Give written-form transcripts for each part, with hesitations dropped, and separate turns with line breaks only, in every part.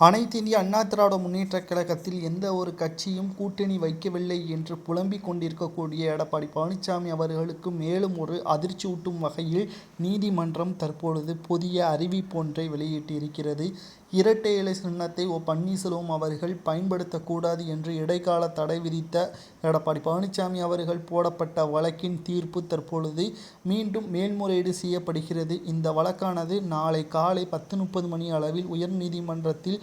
அனைத்து இந்திய அண்ணா திராவிட முன்னேற்றக் கழகத்தில் எந்த ஒரு கட்சியும் கூட்டணி வைக்கவில்லை என்று புலம்பிக் கொண்டிருக்கக்கூடிய எடப்பாடி பழனிசாமி அவர்களுக்கு மேலும் ஒரு அதிர்ச்சியூட்டும் வகையில் நீதிமன்றம் தற்பொழுது புதிய அறிவிப்பொன்றை வெளியிட்டிருக்கிறது. இரட்டை இலை சின்னத்தை பன்னீர்செல்வம் அவர்கள் பயன்படுத்தக்கூடாது என்று இடைக்கால தடை விதித்த எடப்பாடி பழனிசாமி அவர்கள் போடப்பட்ட வழக்கின் தீர்ப்பு தற்பொழுது மீண்டும் மேல்முறையீடு செய்யப்படுகிறது. இந்த வழக்கானது நாளை காலை 10:30 மணி அளவில் உயர்நீதிமன்றத்தில்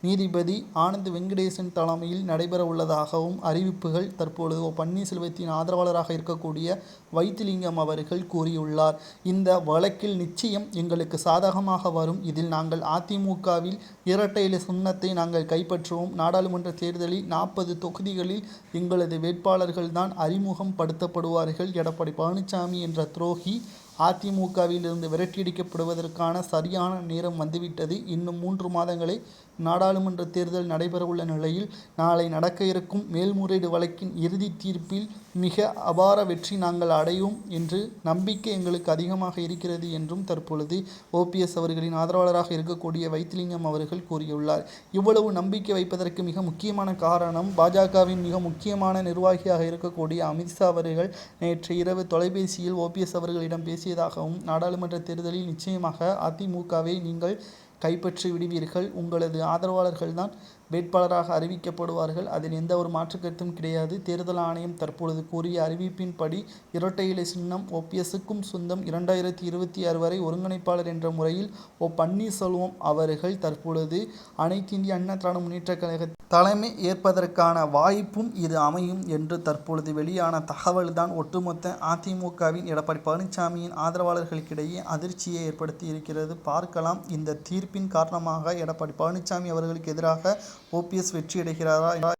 நீதிபதி ஆனந்த் வெங்கடேசன் தலைமையில் நடைபெற உள்ளதாகவும் அறிவிப்புகள் தற்பொழுது பன்னீர்செல்வத்தின் ஆதரவாளராக இருக்கக்கூடிய வைத்திலிங்கம் அவர்கள் கூறியுள்ளார். இந்த வழக்கில் நிச்சயம் எங்களுக்கு சாதகமாக வரும். இதில் நாங்கள் அதிமுகவில் இரட்டை இலை சின்னத்தை நாங்கள் கைப்பற்றுவோம். நாடாளுமன்ற தேர்தலில் 40 தொகுதிகளில் எங்களது வேட்பாளர்கள் தான் அறிமுகம் படுத்தப்படுவார்கள். எடப்பாடி பழனிசாமி என்ற துரோகி அதிமுகவில் இருந்து விரட்டியடிக்கப்படுவதற்கான சரியான நேரம் வந்துவிட்டது. இன்னும் 3 மாதங்களே நாடாளுமன்ற தேர்தல் நடைபெறவுள்ள நிலையில் நாளை நடக்க இருக்கும் மேல்முறையீடு வழக்கின் இறுதி தீர்ப்பில் மிக அபார வெற்றி நாங்கள் அடையும் என்று நம்பிக்கை எங்களுக்கு அதிகமாக இருக்கிறது என்றும் தற்பொழுது ஓபிஎஸ் அவர்களின் ஆதரவாளராக இருக்கக்கூடிய வைத்திலிங்கம் அவர்கள் கூறியுள்ளார். இவ்வளவு நம்பிக்கை வைப்பதற்கு மிக முக்கியமான காரணம் பாஜகவின் மிக முக்கியமான நிர்வாகியாக இருக்கக்கூடிய அமித்ஷா அவர்கள் நேற்று இரவு தொலைபேசியில் ஓபிஎஸ் அவர்களிடம் பேசியதாகவும், நாடாளுமன்ற தேர்தலில் நிச்சயமாக அதிமுகவை நீங்கள் கைப்பற்றி விடுவீர்கள். உங்களது ஆதரவாளர்கள்தான் வேட்பாளராக அறிவிக்கப்படுவார்கள். அதில் எந்த ஒரு மாற்று கருத்தும் கிடையாது. தேர்தல் ஆணையம் தற்பொழுது கூறிய அறிவிப்பின்படி இரட்டை இலை சின்னம் ஓபிஎஸ்க்கும் சொந்தம். 2026 வரை ஒருங்கிணைப்பாளர் என்ற முறையில் பன்னீர்செல்வம் அவர்கள் தற்பொழுது அனைத்து இந்திய அண்ணா திராவிட முன்னேற்றக் கழக தலைமை ஏற்பதற்கான வாய்ப்பும் இது அமையும் என்று தற்பொழுது வெளியான தகவல் தான் ஒட்டுமொத்த அதிமுகவின் எடப்பாடி பழனிசாமியின் ஆதரவாளர்களுக்கிடையே அதிர்ச்சியை ஏற்படுத்தி இருக்கிறது. பார்க்கலாம், இந்த தீர்ப்பின் காரணமாக எடப்பாடி பழனிசாமி அவர்களுக்கு எதிராக ஓபிஎஸ் வெற்றியடைகிறாரா